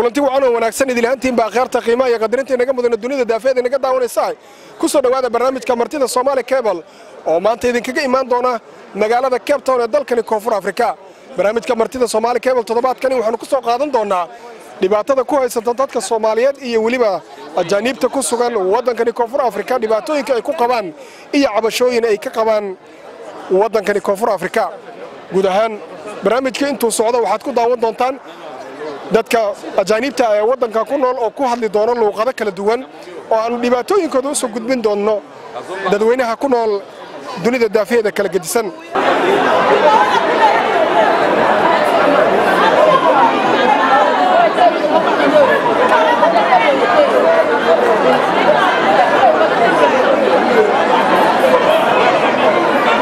kulanti wacan oo wanaagsan idin ahaantiin baa khayrta qiimaha iyo qadarinta inaga mudan dunida daafeed inaga daawanaysaa ku soo dhawaada barnaamijka martida Soomaali Cable oo maanta idinkaga imaan doona magaalada Cape Town ee dalkani Koonfur Afrika. barnaamijka martida Soomaali Cable toddobaadkan waxaanu ku soo qaadan doonaa dhibaatada ku haysata dadka Soomaaliyeed iyo waliba ajaanibta ku sugan wadankani Koonfur Afrika, dhibaatooyinka ay ku qabaan iyo cabashooyin ay ka qabaan wadankani Koonfur Afrika. guud ahaan barnaamijka intuu socdo waxaad ku daawan doontaan dadka ajaanibta ee wadanka ku nool oo ku hadli doona luuqado kala duwan oo aan dhibaatooyinkooda u soo gudbin doono dadweynaha ku nool dunida daafeeda kala gedisan.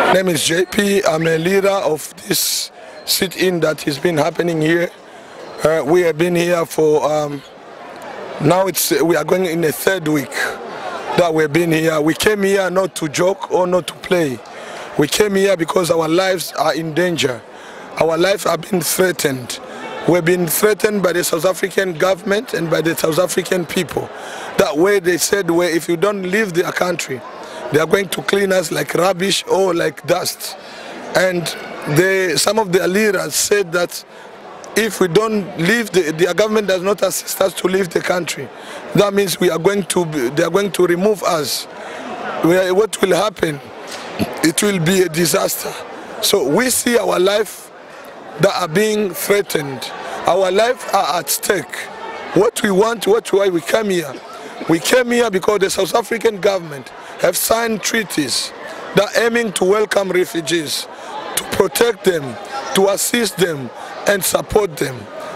My name is JP. I'm a leader of this sit-in that has been happening here. We have been here for now we are going in the third week that we've been here. We came here not to joke or not to play. We came here because our lives are in danger. Our lives have been threatened. We've been threatened by the South African government and by the South African people. That way they said, well, if you don't leave their country, they are going to clean us like rubbish or like dust. And some of the leaders said that if we don't leave, their government does not assist us to leave the country. That means they are going to remove us. What will happen? It will be a disaster. So we see our life that are being threatened. Our lives are at stake. What we want, why we came here. We came here because the South African government have signed treaties that are aiming to welcome refugees, to protect them, to assist them and support them.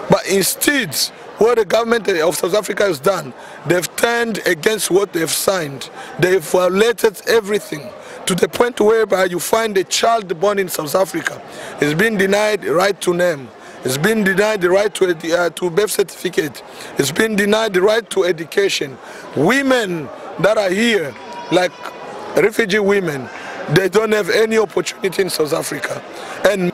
But instead, what the government of South Africa has done, they've turned against what they've signed. They've violated everything to the point whereby you find a child born in South Africa is being denied the right to name. It's been denied the right to birth certificate. It's been denied the right to education. Women that are here, like refugee women, they don't have any opportunity in South Africa, and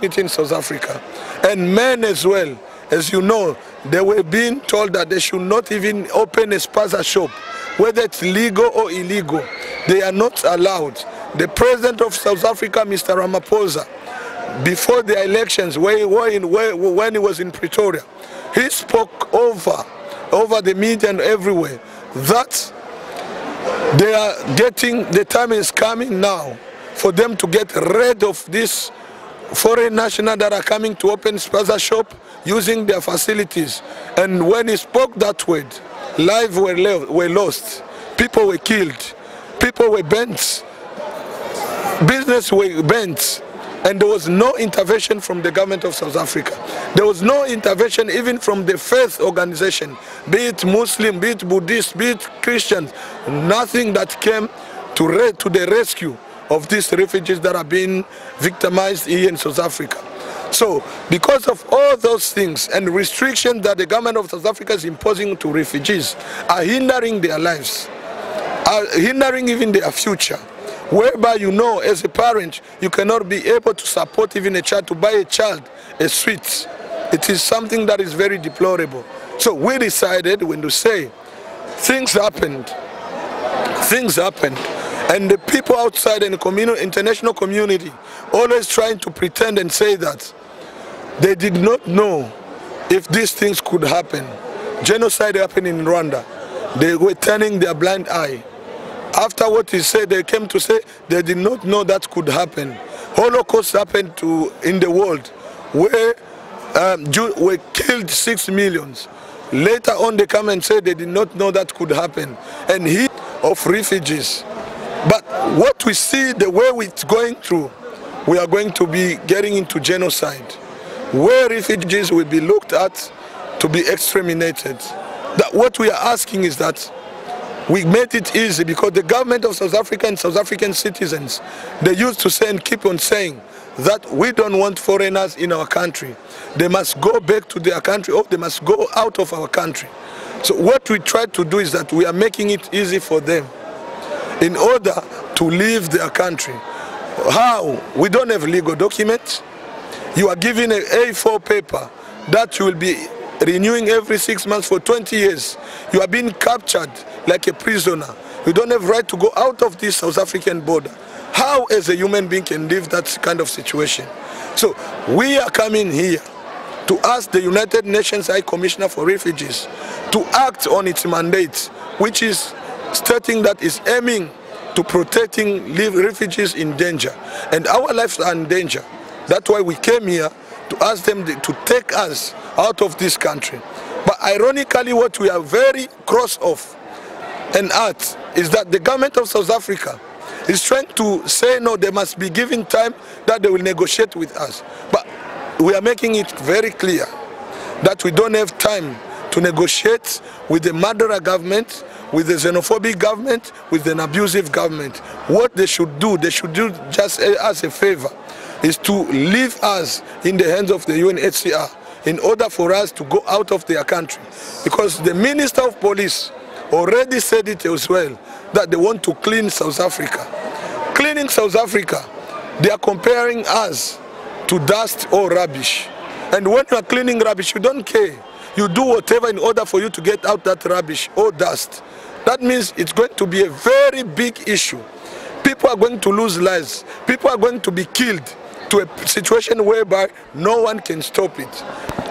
men as well. As you know, they were being told that they should not even open a spaza shop, whether it's legal or illegal. They are not allowed. The president of South Africa, Mr. Ramaphosa, before the elections, when he was in Pretoria, he spoke over the media and everywhere that they are getting, the time is coming now for them to get rid of these foreign nationals that are coming to open spaza shop using their facilities. And when he spoke that word, lives were lost, people were killed, people were bent, business were bent, and there was no intervention from the government of South Africa. There was no intervention even from the faith organization, be it Muslim, be it Buddhist, be it Christian, nothing that came to the rescue of these refugees that are being victimized here in South Africa. So, because of all those things and restrictions that the government of South Africa is imposing to refugees are hindering their lives, are hindering even their future, whereby you know as a parent you cannot be able to support even a child, to buy a child a sweet. It is something that is very deplorable. So we decided when to say things happened, and the people outside in the international community always trying to pretend and say that they did not know if these things could happen. Genocide happened in Rwanda. They were turning their blind eye. After what he said, they came to say they did not know that could happen. Holocaust happened in the world where Jews were killed 6 million. Later on they come and say they did not know that could happen. And of refugees. But what we see, the way it's going through, we are going to be getting into genocide, where refugees will be looked at to be exterminated. That what we are asking is that we made it easy because the government of South Africa and South African citizens, they used to say and keep on saying that we don't want foreigners in our country. They must go back to their country or they must go out of our country. So what we try to do is that we are making it easy for them in order to leave their country. How? We don't have legal documents. You are given an A4 paper that you will be renewing every 6 months for 20 years. You are being captured like a prisoner. You don't have right to go out of this South African border. How as a human being can live that kind of situation? So we are coming here to ask the United Nations High Commissioner for Refugees to act on its mandate, which is stating that it's aiming to protecting refugees in danger. And our lives are in danger. That's why we came here to ask them to take us out of this country. But ironically, what we are very cross of and at is that the government of South Africa is trying to say no, they must be given time that they will negotiate with us. But we are making it very clear that we don't have time to negotiate with the murderer government, with the xenophobic government, with an abusive government. What they should do just as a favor, is to leave us in the hands of the UNHCR in order for us to go out of their country. Because the Minister of Police already said it as well, that they want to clean South Africa. Cleaning South Africa, they are comparing us to dust or rubbish. And when you are cleaning rubbish, you don't care. You do whatever in order for you to get out that rubbish or dust. That means it's going to be a very big issue. People are going to lose lives. People are going to be killed to a situation whereby no one can stop it.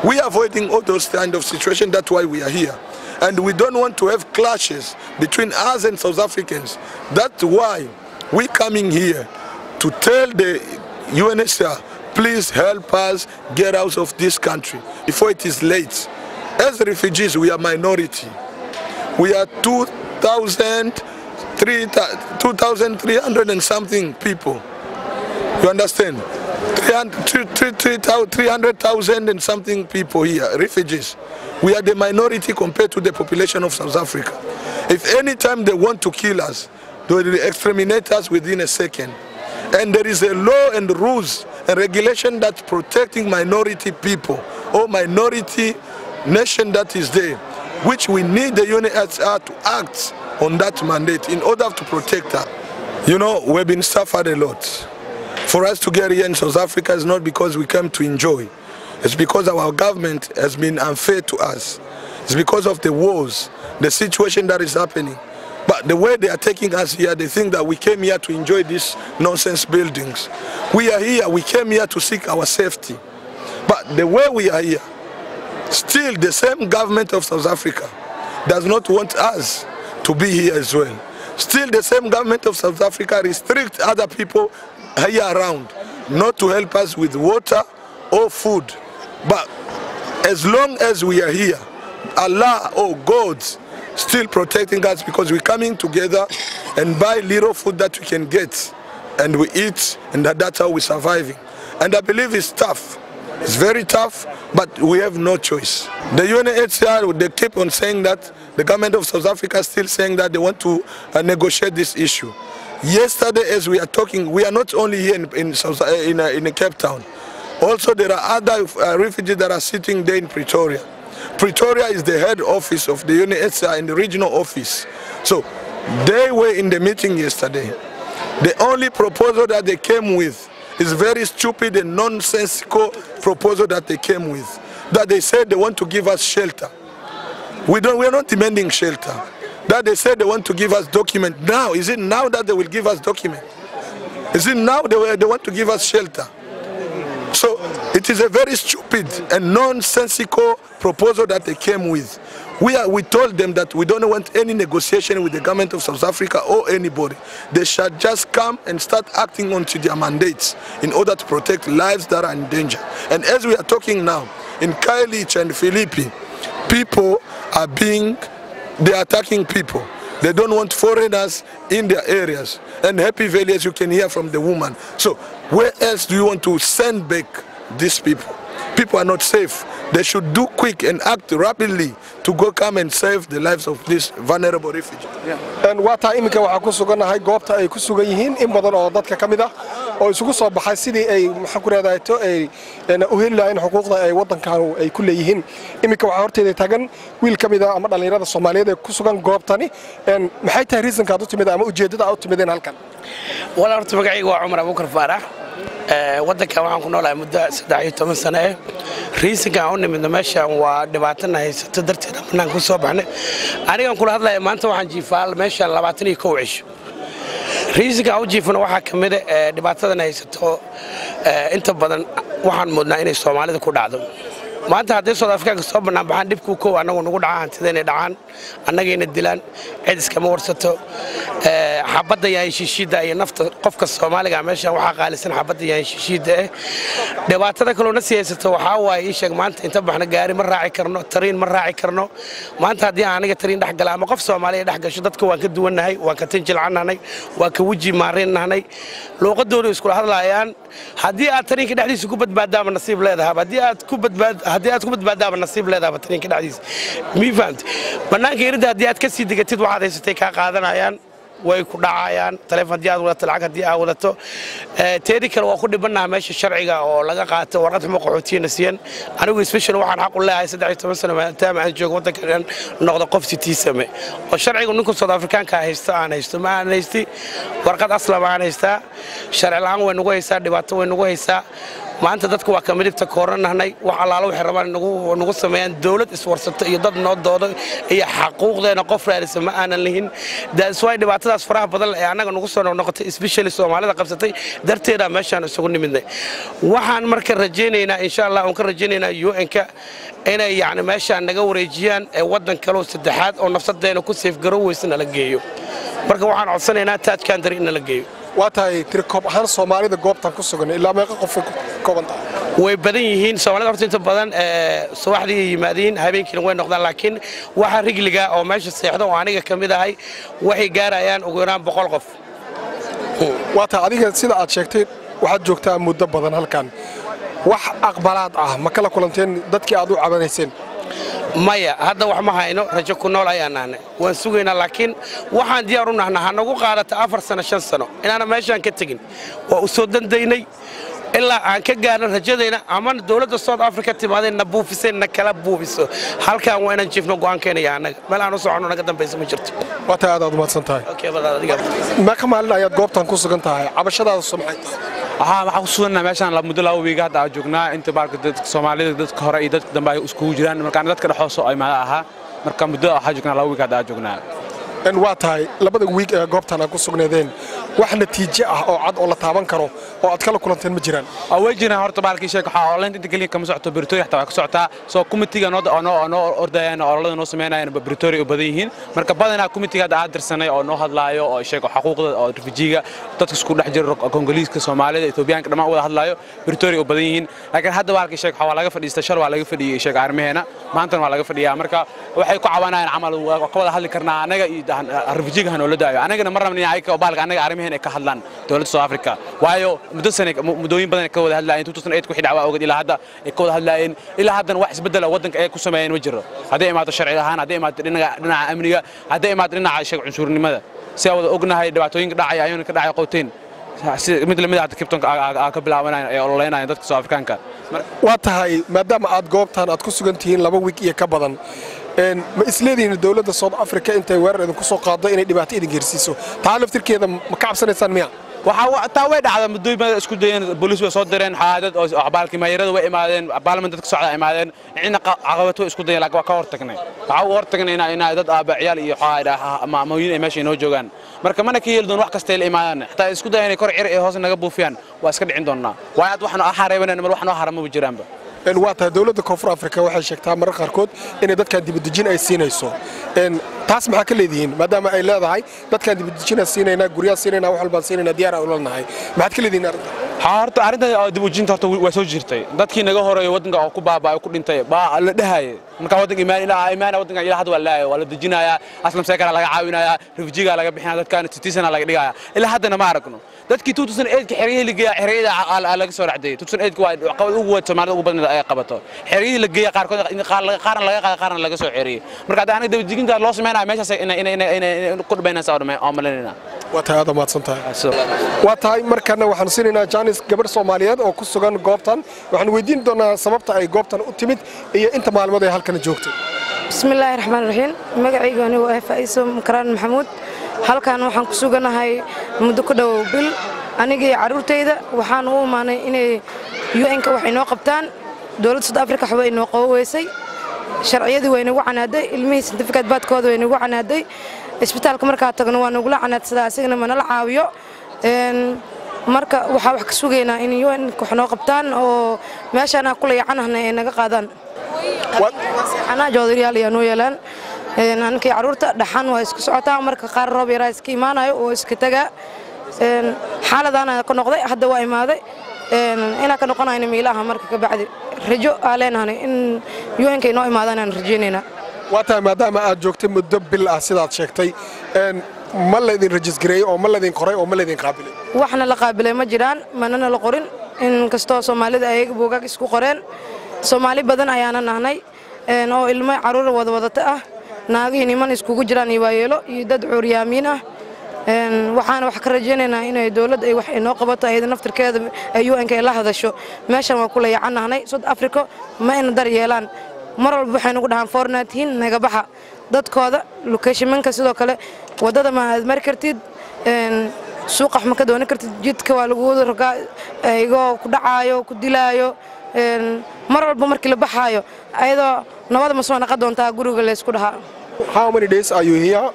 We are avoiding all those kind of situations. That's why we are here. And we don't want to have clashes between us and South Africans. That's why we're coming here to tell the UNHCR, please help us get out of this country before it is late. As refugees, we are minority. We are 2,300 and something people. You understand? 300,000 and something people here, refugees. We are the minority compared to the population of South Africa. If any time they want to kill us, they will exterminate us within a second. And there is a law and rules and regulation that's protecting minority people or minority nation that is there, which we need the UNHCR to act on that mandate in order to protect us. You know, we've been suffered a lot. For us to get here in South Africa is not because we came to enjoy. It's because our government has been unfair to us. It's because of the wars, the situation that is happening. But the way they are taking us here, they think that we came here to enjoy these nonsense buildings. We are here, we came here to seek our safety. But the way we are here, still the same government of South Africa does not want us to be here as well. Still the same government of South Africa restricts other people here around not to help us with water or food. But as long as we are here, Allah or God still protecting us, because we're coming together and buy little food that we can get and we eat, and that's how we're surviving. And I believe it's tough. It's very tough, but we have no choice. The UNHCR, they keep on saying that the government of South Africa is still saying that they want to negotiate this issue. Yesterday, as we are talking, we are not only here in Cape Town. Also, there are other refugees that are sitting there in Pretoria. Pretoria is the head office of the UNHCR and the regional office. So they were in the meeting yesterday. The only proposal that they came with is very stupid and nonsensical proposal that they came with. That they said they want to give us shelter. We are not demanding shelter. That they said they want to give us document. Now, is it now that they will give us document? Is it now they want to give us shelter? So it is a very stupid and nonsensical proposal that they came with. We told them that we don't want any negotiation with the government of South Africa or anybody. They should just come and start acting onto their mandates in order to protect lives that are in danger. And as we are talking now, in Khayelitsha and Philippi, people are they're attacking people. They don't want foreigners in their areas. And Happy Valley, as you can hear from the woman. So where else do you want to send back these people? People are not safe. They should do quick and act rapidly to go come and save the lives of these vulnerable refugees. And what time imika waxa ku suganahay goobta ay ku sugan yihiin in badan oo dadka kamid ah oo isugu soo baxay sidii ay waxa ku raadayto ay u heli lahayn xuquuqda ay wadankan ay ku leeyihiin. Imika waxa horteeda taagan wiil kamid ah ama dhalinyarada Soomaaliyeed ee ku sugan goobtani maxay tahay reasonka aad u timid ama ujeedada aad u timideen halkan? Walaal horta magacaygu waa Cumar Abuukar Faarax waddankan waxaan ku noolahay muddo 13 sano ah riisinka aan u nimidna meeshaan waa dhibaatana haysato darteed bannaan ku soo baxnay aniga kula hadlaya maanta waxaan jiifaal meeshaan 21 cisho riisinka aan u jiifno waxaa kamid ah dhibaatadan haysato inta badan waxaan moodnaa inay Soomaalida ku dhacdo maanta haddii South Africa soo bannaan baxaan dhibku koow anagu nagu dhacaan hantideena dhacaan annagayna dilaan cid iskama warsato xabadda yahay shishiida iyo nafta qofka Soomaaliga meesha waxa qaalisan xabadda yahay shishiida dhibaatada kale oo siyaasadda waxa waay sheeg maanta inta baxna gaari ma raaci karno tariin ma raaci karno maanta haddii aniga tariin dhax gala ama qof Soomaaliya dhax gasho dadka waan ka duwanahay waan ka tinjilcanahay waan ka waji maarinahay luuqadooda isku hadlayaan haddii aad tariinka dhaxdiisa ku badbaadaba nasiib leedahay haddii aad ku badbaadaba nasiib leedahay tariinka dhaxdiisa mi fahamtay banaanka irida haddii aad ka sii digatid waxaad haysatay ka qaadanayaan way ku dhacayaan telefoon diyaad wada lacag hadii aad wadato teedi kale waa ku dhibanaha meesha sharciga oo laga qaato warqad xuquuqtiina siyan anigu special waxaan xaq u leeyahay 13 sano maadaama aan joogo waddankan noqdo qof citizen oo sharciga ninku South African ka haysto aan haysto ma aan haysti warqad asla ma aan haysta sharci la'aan way nagu haysaa dhibaato way nagu haysaa maanta dadku waa kamidibta kooranahnay wax alaalo waxay rabaan nagu sameeyaan dawlad iswarsato iyo dad noo doodo iyo xaquuqdeena qof raadisa ma aanan lahin daas way dhibaatadaas faraha badan ee anaga nagu soo noqotay especially Soomaalida qabsatay darteeda meeshaan isugu nimidnay waxaan marka rajaynaynaa insha Allah aan ka rajaynaynaa UN-ka inay yaani meeshaan naga wareejiyaan ee waddan kale oo saddexaad oo nafsadeena ku safe garoweysna la geeyo marka waxaan codsanaynaa taaj country in la geeyo waatahay tirkoob ahaan Soomaalida goobtan ku sugan ilaa meeqa qof koobanta way badan yihiin Soomaalida horta inta badan subaxdii yimaadeen habeenkii way noqdaan laakiin waxa rigliga oo meesha seexdo oo aniga kamid ahay waxay gaarayaan ugu yaraan 100 qof waata adiga sida aad sheegtay waxaad joogtaa muddo badan halkan wax aqbalaad ah ma kala kulanteen dadkii aad u cabanayseen maya hadda wax ma hayno rajo ku nool ayaanaana waan sugaynaa laakiin waxaan diyaar u nahay nagu qaadata 4 sano 5 sano inaana meeshaan ka tagin waa u soo dandaynay ilaa aan ka gaarno rajadayna ama dawladda South Africa timaadeen buufiseen kala buufiso halkaan waa inaan jiifno go'aankeena anaga meel aan u socono naga dambayso ma jirto waata aad umahadsan tahay okay bada adiga ma ka maalin ayaad goobtan ku sugan tahay cabashadaada sumxay waxaan ku sugannahay meeshaan la muddo 2 wiig hadda joognaa inta baarka dadka Soomaalida dadka hore iyo dadka dambe ay isku jiraan marka dadka dhaxooso ay ma aha marka muddo waxaan joognaa 2 wiig hadda joognaa in waa tahay labada wiig ee goobtan aan ku sugnaadeen wax natiijo ah oo cad oo la taaban karo oo aad kala kulanteen ma jiraan awajina horta baalkii sheeg waxa online inta kaliya kama socoto Pretoria xataa ka socotaa soo committee noo ordayaan orolada noo sameeyaan Pretoria u badan yihiin marka badanaa committee aad dirsanay oo noo hadlaayo oo sheeg xuquuqda oo refugeega dadka isku dhex jira Congolese Soomaalida Ethiopiaanka dhamaan wada hadlaayo Pretoria u badan yihiin laakiin hadda baalkii sheeg waxa laga fadhiistay shal waa laga fadhiyay sheeg armeena maanta waa laga fadhiyaa marka waxay ku cabanayaan amal ka wada hadli karnaa anaga refugeega hanoo la daayo anagana ma rabnaa ay ka baalka anaga armeheen ay ka hadlaan dawladda South Africa waayo mudooyin badan ka wada hadlaayeen 2008 ku xidhacaa oogad ilaa hadda ay ka wada hadlaayeen ilaa haddana wax isbedel waddanka ay ku sameeyeen ma jiro haddii imaato sharci ahaan haddii imaato dhinaca amniga haddii imaato dhinaca sheeg cunsurnimada si wada ognahay dhibaatooyinka dhacay ayuu ka dhacay qowteen mid lamid ah Cape Town ka bilaabanayaan ay ololeynayaan dadka South Africaanka waa tahay maadaama aad goobtan aad ku sugan tihiin 2 wiig iyo ka badan ma isleedihiin dawladda South Africa intay weerar idin ku soo qaado inay dhibaato idin geersiiso taa laftirkeeda ma ka cabsanaysaan miya waxa taa way dhacda mudooyin isku dayeen booliis way soo direen xaadad oo axbaalkii maayirada way imaadeen baarlament dadka socda imaadeen ina caqabado isku dayeen laakiin waa ka hortagnay waxa uu hortagnay in dad aabaciyaal iyo xaada maamooyin ay meesha inoo joogaan marka mana ka yeeldoon wax kasta ay imaadaan xataa isku dayeen kor cir ee hoos naga buufiyaan waa iska dhicin doonaa waayad waxna xareebaneen mar waxna haramo jiraanba waa tahay dawladda Koonfur Afrika waxay sheegtaa marar qaarkood in dadka dibadejin ay siinayso taas maxaa ka leedihiin maadaama ay leedahay dadka dibadejin siinayna guryaha siinayna wax walba siinayna diyaar u leenahay maxaad ka leedihiin horta arinta dibadejinta horta way soo jirtay dadkii naga horeeyay waddanka oo ku baabay ku dhintay baa la dhahay marka waddanka imaan waddanka ilaa hadda waa la dejinayaa aslam seekara laga caawinayaa refugeega laga bixinaa dadkan citizen laga dhigayaa ilaa haddana ma aragno dadkii 2008 xiriir la geeyay xiriirada laga soo raacday 2008 waa qabad ugu wada Soomaalida ugu badan ay qabato xiriir la geeyay qaarkood qaarna laga qaado qaarna laga soo xiriir marka hadda aniga dibadejinta loo sameeyay meeshaas in ku dhameynaysa oo malinayna waa tahay aad maadsan tahay waa tahay markana waxaan siinaynaa Janice gabar Soomaaliyeed oo ku sugan goobtan waxaan weydiin doonaa sababta ay goobtan u timid iyo inta maalmood ay halkan joogtay bismillaahir rahmaanir rahiim magacaygu waa Faiso Makraan Maxamuud halkan waxaan ku suganahay muddo ku dhow bil anigii caruurtayda waxaan u imaanay inay UN-ka wax inoo qabtaan dowladda South Africa waxba inoo qaboweysay sharciyadii way nagu canaaday ilmihii certificate baadkooda way nagu canaaday isbitaalka markaa tagno waa nagu canaadsadaa asigana ma nala caawiyo marka waxa wax ka sugeynaa in UN-ka wax noo qabtaan oo meeshaan kula yacanahna ay naga qaadaan ana joodariyaal iyo noo yeelan ankii caruurta dhaxan waa isku socotaa marka qaar roob yar iska imaanayo oo iska taga xaaladana ka noqday hadda waa imaaday ina ka noqonayna meelaha marka ka bacdi rajo aaleenahay in UN-ka inoo imaadaan aan rajeynayna waata maadaama aad joogtay muddo bil ah sidaad sheegtay ma la idin register oo ma la idin qoray oo ma la idin qaabilay waxna la qaabilay ma jiraan manana la qorin in kastoo Soomaalida ay buugaag isku qoreen Soomaali badan ayaana nahnay oo ilmo caruur wadata ah naagii niman iskugu jiraan iyo waayeelo iyo dad cuuryaamiin ah waxaan wax ka rajaynaynaa inay dawladda ay wax inoo qabato ayada naftirkeeda ay UN-ka la hadasho meeshan waa kula yacanahnay South Africa ma in dar yeelaan mar walba waxay nagu dhahan fornatiin naga baxa dadkooda location-manka sidoo kale wadada ma aad mari kartid suuqa ma ka doon kartid jidka waa lagu rogaa ayagoo ku dhacaayo ku dilaayo mar walba markii la baxaayo ayadoo nabada ma soo naqad doontaa guriga la isku dhahaa How many days are you here?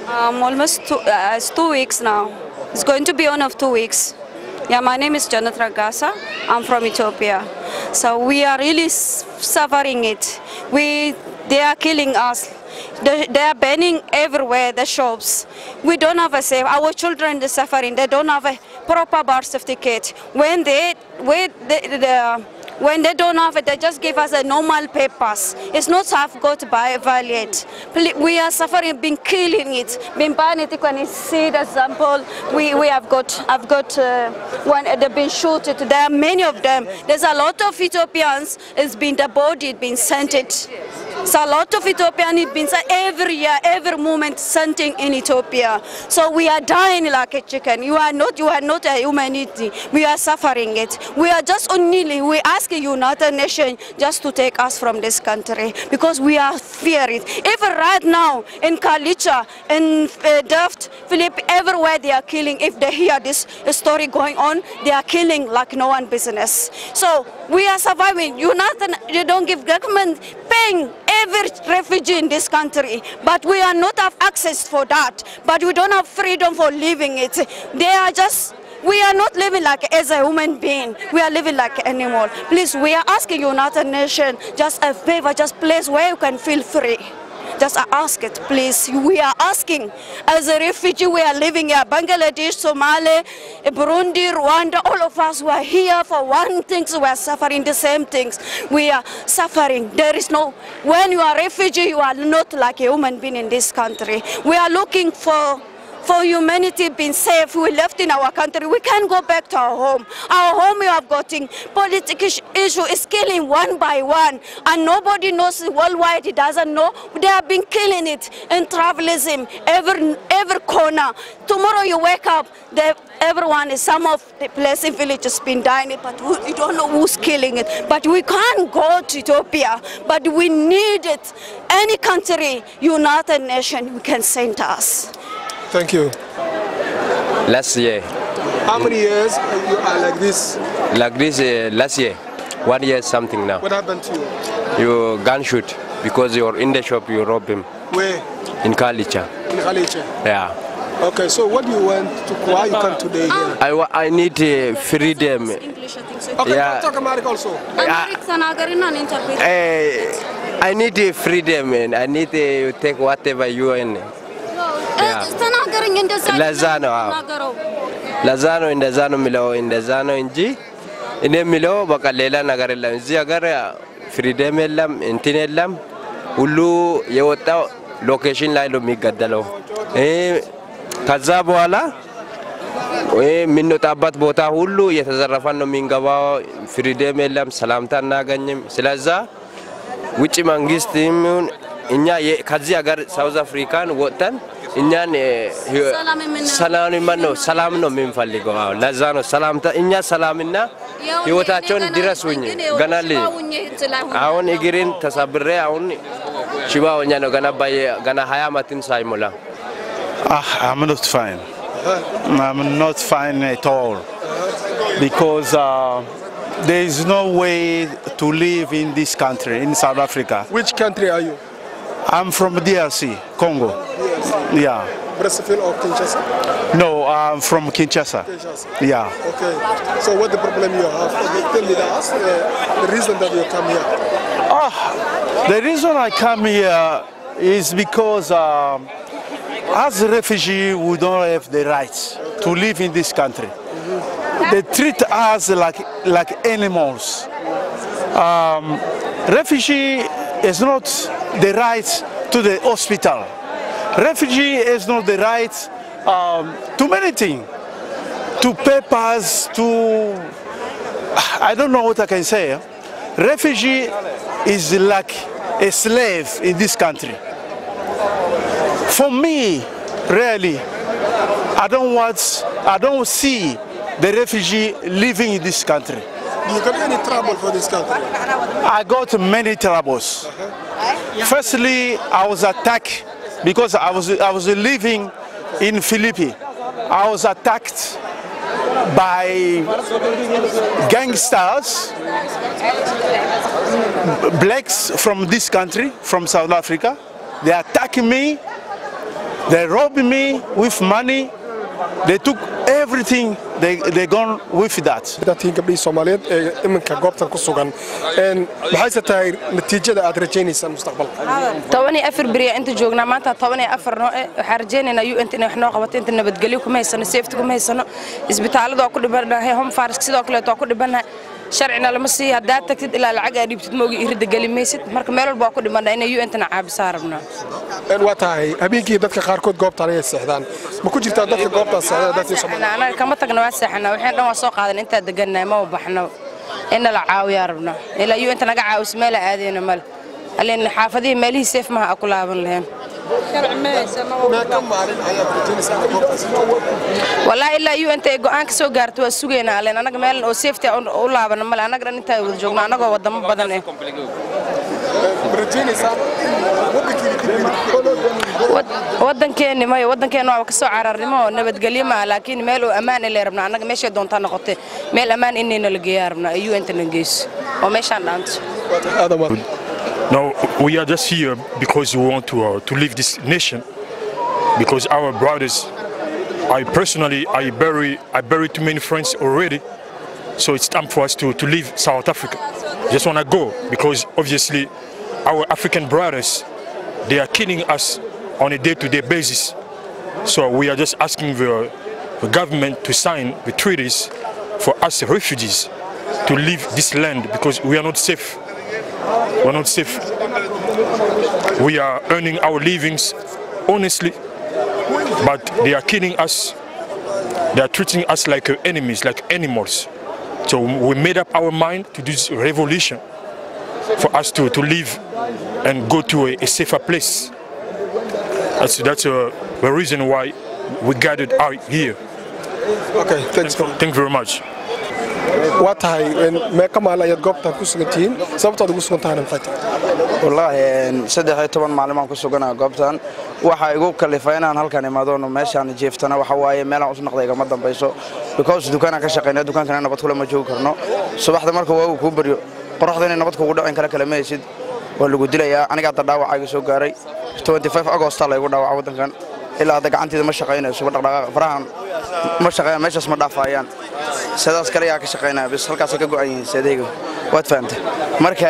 Almost 2 weeks now. It's going to be on of 2 weeks. Yeah, my name is Janat Ragasa. I'm from Ethiopia. So we are really suffering it. They are killing us. They are banning everywhere the shops. We don't have a safe. Our children are suffering. They don't have a proper birth certificate. When they don't have it, they just give us a normal papers. It's not half got by valiant. We are suffering, been killing it, been buying it. You can see the example. I've got one. They've been shot. There are many of them. There's a lot of Ethiopians. It's been the body been sent it. So a lot of Ethiopians have been every year, every moment sending in Ethiopia. So we are dying like a chicken. You are not a humanity. We are suffering it. We are just only we asking United Nations just to take us from this country because we are fearing. Even right now in Kalicha, in Delft, Philip, everywhere they are killing. If they hear this story going on, they are killing like no one business. So we are surviving. You don't give government paying every refugee in this country, but we are not have access for that. But we don't have freedom for living it. They are just. We are not living like as a human being. We are living like an animal. Please, we are asking United Nations just a favor, just place where you can feel free. Just ask it, please. We are asking. As a refugee, we are living here. Bangladesh, Somalia, Burundi, Rwanda, all of us who are here for one thing, so we are suffering the same things. We are suffering. There is no, when you are a refugee, you are not like a human being in this country. We are looking for humanity being safe. We left in our country. We can't go back to our home. Our home we have gotten political issue is killing one by one, and nobody knows worldwide. It doesn't know. They have been killing it in travelism, every corner. Tomorrow you wake up, everyone is some of the place in village has been dying, but we don't know who's killing it. But we can't go to Ethiopia. But we need it. Any country, United Nations, we can send us. Thank you. Last year. How many years you are like this? Like this last year. 1 year something now. What happened to you? You gun shoot because you're in the shop, you rob him. Where? In Kalicha. In Kalicha? Yeah. Okay, so what do you want to, why you come today here? I need freedom. English, I think so. Okay, Yeah. talk Amharic also. I need freedom and I need to take whatever you want. Lazano indazano milo indazano inji ine milo bakalela nagarela inji agar freedom elam intinelam ulu yewota location ላይ ነው የሚገደለው ከዛ በኋላ የምንወጣበት ቦታ ሁሉ እየተዘረፈን ነው የሚንገባው ፍሪደም የለም ሰላምታ እናገኝም ስለዛ ውጪ መንግስትም እኛ ከዚህ ሀገር ሳውዝ አፍሪካን ወጥተን እኛን ሰላም ነው የምንፈልገው ለዛ ነው ሰላምታ እኛ ሰላምና ህይወታቸውን ድረሱኝ ገናል አሁን እግሬን ተሰብሬ አሁን ሽባውኛ ነው ገና 20 ዓመትም ሳይሞላ I'm not fine. I'm not fine at all. because there is no way to live in this country, in South Africa. Which country are you? I'm from DRC, Congo. DRC. Yeah. Brazzaville or Kinshasa? No, I'm from Kinshasa. Kinshasa. Yeah. Okay. So what the problem you have? Tell me the reason that you come here. The reason I come here is because as a refugee, we don't have the rights to live in this country. They treat us like animals. Refugee is not the right to the hospital. Refugee is not the right to many things, to papers, to I don't know what I can say. Refugee is like a slave in this country. For me, really, I don't see the refugee living in this country. Do you got any trouble for this country? I got many troubles. Firstly, I was attacked because I was living in Philippines. I was attacked by gangsters, blacks from this country, from South Africa. They attacked me, they robbed me with money, they took everything, they gone with that. dadkii gabdhii Soomaaliyeed ee iminka goobtan ku sugan maxay tahay natiijada aad rajaynaysan mustaqbalka 14 bari inta joognaa maanta 14 noo waxa rajaynaynaa UN inay wax noo qabato inta nabadgelyo kuma haysano safety kuma haysano isbitaalada waa ku dhibanahay home farsk sidoo kale waa ku dhibanahay sharcina lama sii hadaa tagtid ilaa lacag aad dhibtid moogi irida galimaysid marka meel walba ku dhimanaa inay UN tana caabisaa rabnaa waa tahay habeenkii dadka qaar kood goobtan ay seexdaan ma ku jirtaa dadka goobtan seexda dadkii Soomaaliyeed anaga kama tagna waa seexana waxaan dhan waa soo qaadan inta deganaa ma baxno in la caawiyo rabnaa ilaa UN tana caawis meel aadayna mal aleen xaafadii meelihii safe ma ku laaban lahayn والله إلا يو أنت جوانك سو قارت وسوقنا علينا أنا كمان أو سيفتي أو لعبنا مال أنا قرن أنت وجونا أنا قوة دم بدنه ودن كأني ما يودن كأنه وكسو عرر ما نبت قليما لكن ماله أمان اللي ربنا أنا ماشي دون تنا قطة مال أمان إني نلقي ربنا يو أنت نجيس وماشي عند No, we are just here because we want to leave this nation, because our brothers, I bury too many friends already, so it's time for us to leave South Africa. Just want to go because obviously our African brothers, they are killing us on a day-to-day basis. So we are just asking the government to sign the treaties for us refugees to leave this land because we are not safe. We're not safe. We are earning our livings honestly, but they are killing us. They are treating us like enemies, like animals. So we made up our mind to do this revolution for us to live and go to a safer place. That's the reason why we gathered out here. Okay, thanks. Thank you very much. waa tahay meeqa maal ayaad goobtan ku sugantihiin sababtaad ugu sugantahay maxay wallahi 13 maalin aan ku suganahay goobtan waxa igu kalifay inaan halkan imaado meeshaan jeeftana waxa waaye meel aan u noqday ma dambayso because dukaanka ka shaqeynaa dukaankana nabad kula ma joogi karno subaxda marka waa ku bariyo qoraxda inay nabad kugu dhacin kala meeysid waa lagu dilayaa aniga dhaawacayga soo gaaray 25 August la igu dhaawacay wadankan ilaa gacanteeda ma shaqeynayso dhaqdhaqaaq farahan ma shaqeeyaan meeshaas ma dhaafayaan sidaas kale yaa ka shaqeynaa bis halkaas ka go'an yihiin sadeego waad fahamtay marka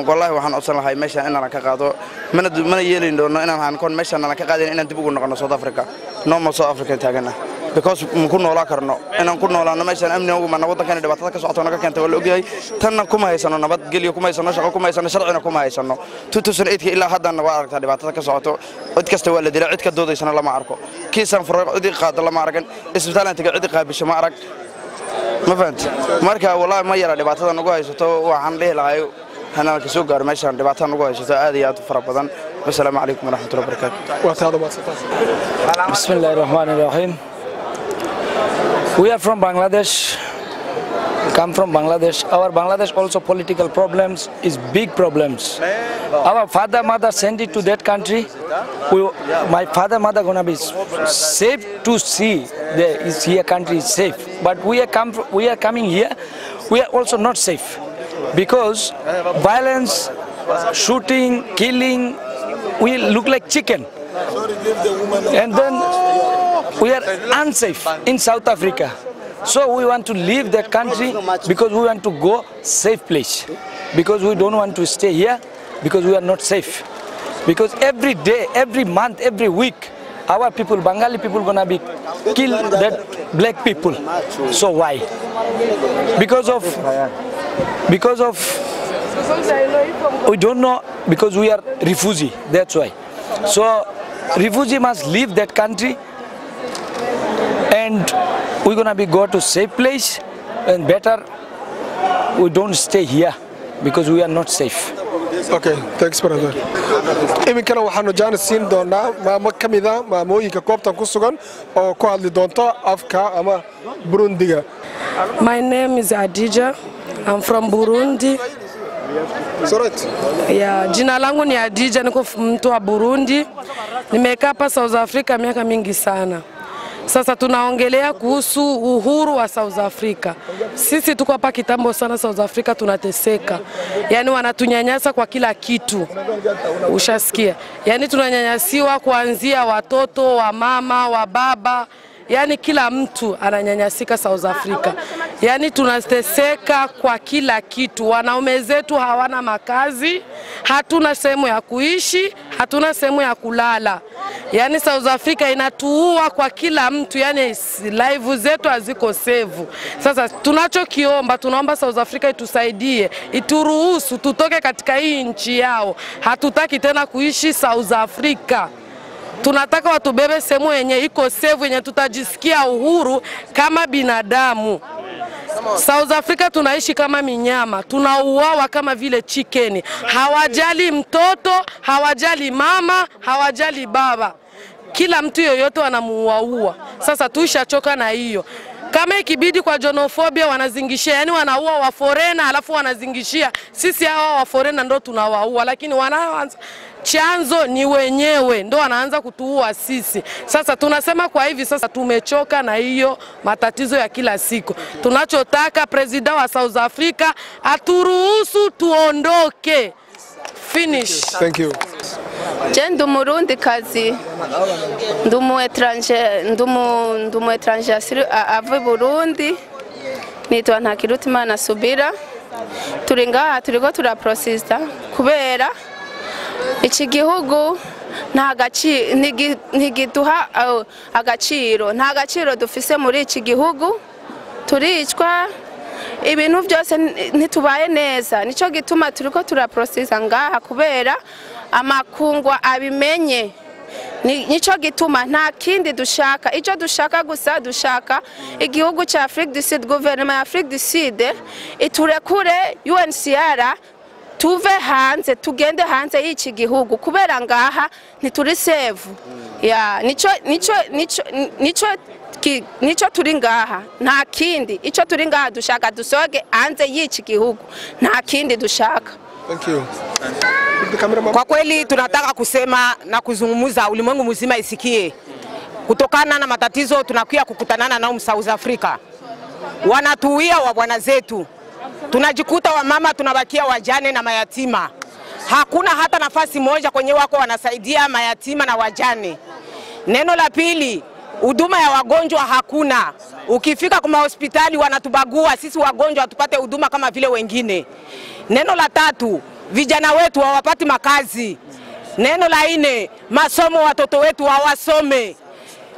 wallahi waxaan u san lahay meesha inaan ka qaado mana yeelin doono inaan aan kon meesha aan ka qaadin inaan dib ugu noqono South Africa no South Africa taagana because ku noolaa karno inaan ku noolaano meesha amni ugu ma wadankan dhibaatada ka socoto naga keentay wala ogyahay tan kuma haysano nabad geliyo kuma haysano shaqo kuma haysano sharcina kuma haysano 2008 ilaa haddana waa aragtaa dhibaatada ka socoto cid kasta waa la dilay cid ka doodaysana lama arko kiisan faraaq cid qaad lama aragan isbitaalanta cid qaabisho ma arag ما فهمت marka wallahi ma yara dhibaatada nagu haysato waxaan leeyahay hanaan ka soo gaar meeshan dhibaatada nagu haysato aad iyo aad fara badan assalaamu alaykum wa rahmatullahi wa barakatuh waa taado maasanta bismillahir rahmanir rahim we are from Bangladesh come from Bangladesh. Our Bangladesh also political problems is big problems. Our father, mother sent it to that country. My father, mother gonna be safe to see the here country is safe. But we are coming here. We are also not safe because violence, shooting, killing. We look like chicken. And then we are unsafe in South Africa. So we want to leave that country because we want to go safe place. Because we don't want to stay here because we are not safe. Because every day, every month, every week, our people, Bengali people, gonna be killed that black people. So why? Because of we don't know, because we are refugee. That's why. So refugee must leave that country, and we're gonna be go to safe place, and better we don't stay here because we are not safe. Okay, thanks brother. Iminkana waxaanu jaanis siin doonaa maamo kamida maamooyinka goobtan ku sugan oo ku hadli doonto afka ama Burundiga. My name is Adija. I'm from Burundi. Sorry. Yeah, jina langu ni Adija, niko mtu wa Burundi. Nimekaa hapa South Africa miaka mingi sana. Sasa tunaongelea kuhusu uhuru wa South Africa. Sisi tuko hapa kitambo sana South Africa, tunateseka. Yaani wanatunyanyasa kwa kila kitu. Ushasikia? Yaani tunanyanyasiwa kuanzia watoto, wa mama, wa baba. Yaani kila mtu ananyanyasika South Africa. Yaani tunateseka kwa kila kitu. Wanaume zetu hawana makazi, hatuna sehemu ya kuishi, hatuna sehemu ya kulala. Yaani South Africa inatuua kwa kila mtu, yaani live zetu haziko save. Sasa tunachokiomba, tunaomba South Africa itusaidie, ituruhusu tutoke katika hii nchi yao. Hatutaki tena kuishi South Africa. Tunataka watubebe sehemu yenye iko save, yenye tutajisikia uhuru kama binadamu. South Africa tunaishi kama minyama, tunauawa kama vile chicken. Hawajali mtoto, hawajali mama, hawajali baba. Kila mtu yoyote wanamuua. Sasa tuishachoka na hiyo. Kama ikibidi kwa xenophobia wanazingishia, yani wanaua wa foreigner alafu wanazingishia. Sisi hawa wa foreigner ndo tunawaua, lakini wanaanza chanzo ni wenyewe ndo wanaanza kutuua sisi. Sasa tunasema kwa hivi sasa tumechoka na hiyo matatizo ya kila siku. Tunachotaka president wa South Africa aturuhusu tuondoke. Finish. Thank you. Ndu Murundi kazi, ndumu étranger ave Burundi, nitwa Ntakirutimana Subira. Turi ngaha turiko turaprosista kubera iki gihugu ntigiduha agaciro dufise muri iki gihugu. Turicwa ibintu byose ntitubaye neza, nico gituma turiko turaprosesa ngaha kubera amakungwa abimenye. Nico gituma nta kindi dushaka, ico dushaka gusa dushaka igihugu cha Afrique du Sud, gouvernement ya Afrique du Sud iturekure UNHCR tuve hanze, tugende hanze y'iki gihugu kubera ngaha ntituri save. Ya nico turi ngaha, nta kindi. Ico turi ngaha dushaka dusoge hanze y'iki gihugu, nta kindi dushaka. Thank you. Kwa kweli tunataka kusema na kuzungumza ulimwengu mzima isikie. Kutokana na matatizo tunakuya kukutanana nao South Africa. Wanatuia wa bwana zetu. Tunajikuta wa mama tunabakia wajane na mayatima. Hakuna hata nafasi moja kwenye wako wanasaidia mayatima na wajane. Neno la pili, huduma ya wagonjwa hakuna. Ukifika kwa hospitali wanatubagua sisi wagonjwa hatupate huduma kama vile wengine. Neno la tatu, vijana wetu hawapati makazi. Neno la nne, masomo watoto wetu hawasome.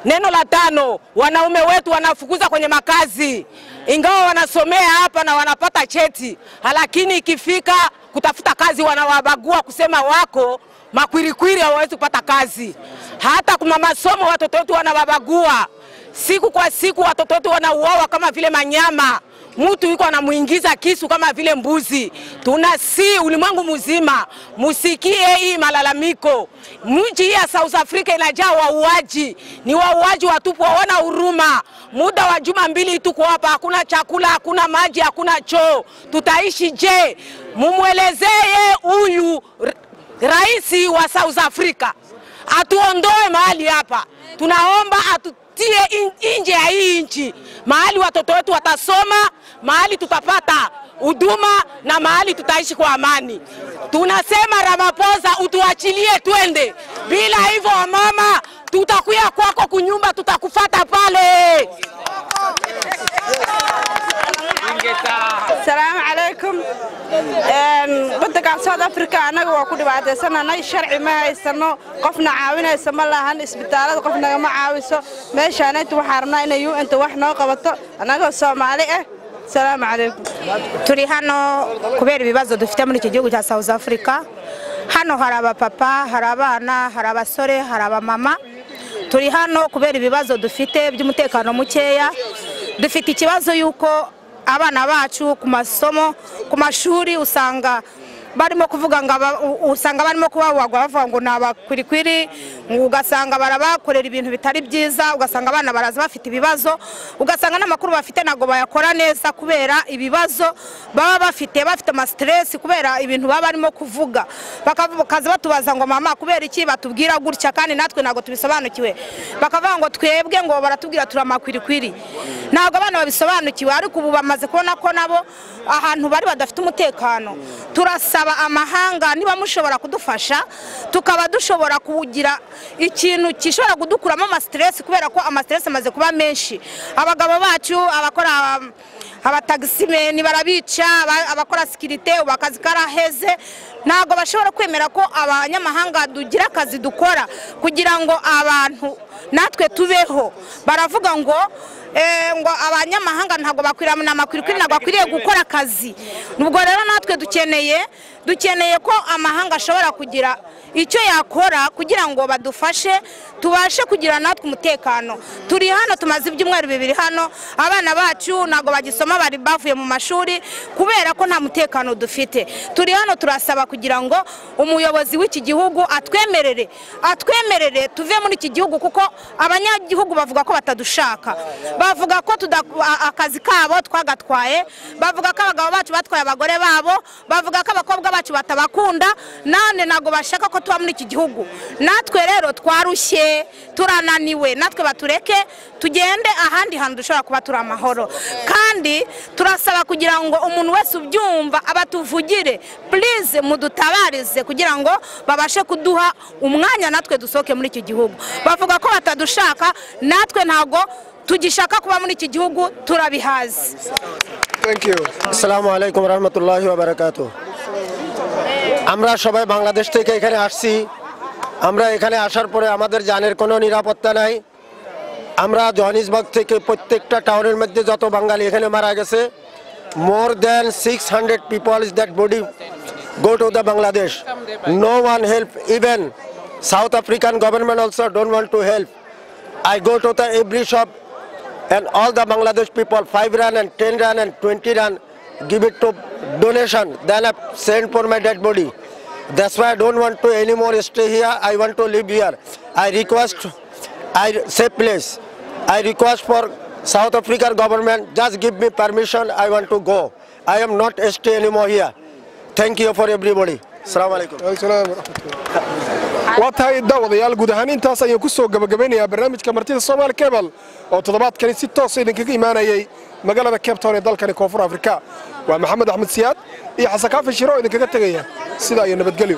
Neno la tano, wanaume wetu wanafukuza kwenye makazi. Ingawa wanasomea hapa na wanapata cheti, lakini ikifika kutafuta kazi wanawabagua kusema wako makwirikwiri hawawezi kupata kazi. Hata kwa masomo watoto wetu wanawabagua. Siku kwa siku watoto wetu wanauawa kama vile manyama. mtu yuko anamuingiza kisu kama vile mbuzi. Tunasi ulimwengu mzima musikie hii malalamiko. Mji ya South Africa inajaa wauaji, ni wauaji watupu, hawana huruma. Muda wa juma 2 tuko hapa, hakuna chakula, hakuna maji, hakuna choo. Tutaishi je? Mumwelezee huyu rais wa South Africa atuondoe mahali hapa. Tunaomba atutie nje ya hii nchi, mahali watoto wetu watasoma, mahali tutapata huduma na mahali tutaishi kwa amani. Tunasema Ramaphosa, utuachilie twende. Bila hivyo mama, tutakuya kwako kunyumba, tutakufuata pale. Assalamu alaikum. Wadanka South Africa anaga waa ku dhibaataysanay sharci ma haysano, qofna caawinaysa ma lahan, isbitaalada qofna ma caawiso. Meeshaana inta waxaan rabnaa inay UN wax noo qabato anaga Soomaali ah. Assalamu alaikum. Turi hano kubera ibibazo dufite muri iki gihugu cya South Africa. Hano haraba papa, harabana, harabasore, haraba mama. Turi hano kubera ibibazo dufite by'umutekano mukeya. Dufite ikibazo yuko abana bacu ku masomo ku mashuri usanga barimo kuvuga ngo usanga barimo kubawagwa bavuga ngo nabakwirikwiri, ugasanga barabakorera ibintu bitari byiza, ugasanga abana baraza bafite ibibazo, ugasanga n'amakuru bafite nago bayakora neza kubera ibibazo baba bafite ama stress kubera ibintu baba barimo kuvuga. Bakaza batubaza ngo mama kubera iki batubwira gutya kandi natwe nago tubisobanukiwe. Bakavuga ngo twebwe ngo baratubwira turamakwirikwiri. Nago abana babisobanukiwe, ariko ubu bamaze kubona ko nabo ahantu bari badafite umutekano. Turasaba amahanga niba mushobora kudufasha tukaba dushobora kugira ikintu kishobora kudukuramo ama stress kubera ko ama stress amaze kuba menshi. Abagabo bacu abakora abatagisimeni barabica, abakora security ubakazi karaheze, nago bashobora kwemera ko abanyamahanga dugira akazi dukora kugira ngo abantu natwe tubeho. Baravuga ngo ngo abanyamahanga ntago bakwirana amakwirikwi ntago akwiriye gukora akazi. Nubwo rero natwe dukeneye ko amahanga ashobora kugira icyo yakora kugira ngo badufashe tubashe kugira natwe umutekano. Turi hano tumaze ibyumweru 2 hano, abana bacu nago bagisoma bari bavuye mu mashuri kubera ko nta mutekano dufite. Turi hano turasaba kugira ngo umuyobozi w'iki gihugu atwemerere tuve muri iki gihugu, kuko abanyagihugu bavuga ko batadushaka, bavuga ko akazi kabo twagatwaye, bavuga ko abagabo bacu batwaye abagore babo, bavuga ko abakobwa bacu batabakunda, nane nago bashaka ko tuba muri iki gihugu. Natwe rero twarushye, turananiwe, natwe batureke tugende ahandi hantu dushobora kuba turi amahoro. Kandi turasaba kugira ngo umuntu wese ubyumva abatuvugire, please mudutabarize kugira ngo babashe kuduha umwanya natwe dusoke muri iki gihugu. Bavuga ko batadushaka, natwe ntago tugishaka kuba muri iki gihugu, turabihazi. Thank you. Assalamu alaikum warahmatullahi wabarakatuh. আমরা সবাই বাংলাদেশ থেকে এখানে আসছি। আমরা এখানে আসার পরে আমাদের জানের কোনো নিরাপত্তা নাই। আমরা জোহানিসবার্গ থেকে প্রত্যেকটা টাউনের মধ্যে যত বাঙালি এখানে মারা গেছে, more than 600 people is that body go to the Bangladesh. No one help, even South African government also don't want to help. I go to the every shop and all the Bangladesh people 5 rand and 10 rand and 20 rand give it to donation, then I send for my dead body. That's why I don't want to anymore stay here. I want to live here. I request, safe place. I request for South African government, just give me permission. I want to go. I am not stay anymore here. Thank you for everybody. Assalamu alaikum. واتهاي الدعوة guud ahaan intaas ayaan ku soo gabagabeynayaa barnaamijka martida Soomaali Cable oo toddobaadkan si toos ah idinkaga imaanayay magaalada Cape Town ee dalka Koonfur Afrika. Waa Maxamed Axmed Siyaad iyo Xasan Kaafi Shiro idinkaga tagaya sida ay nabadgelyo.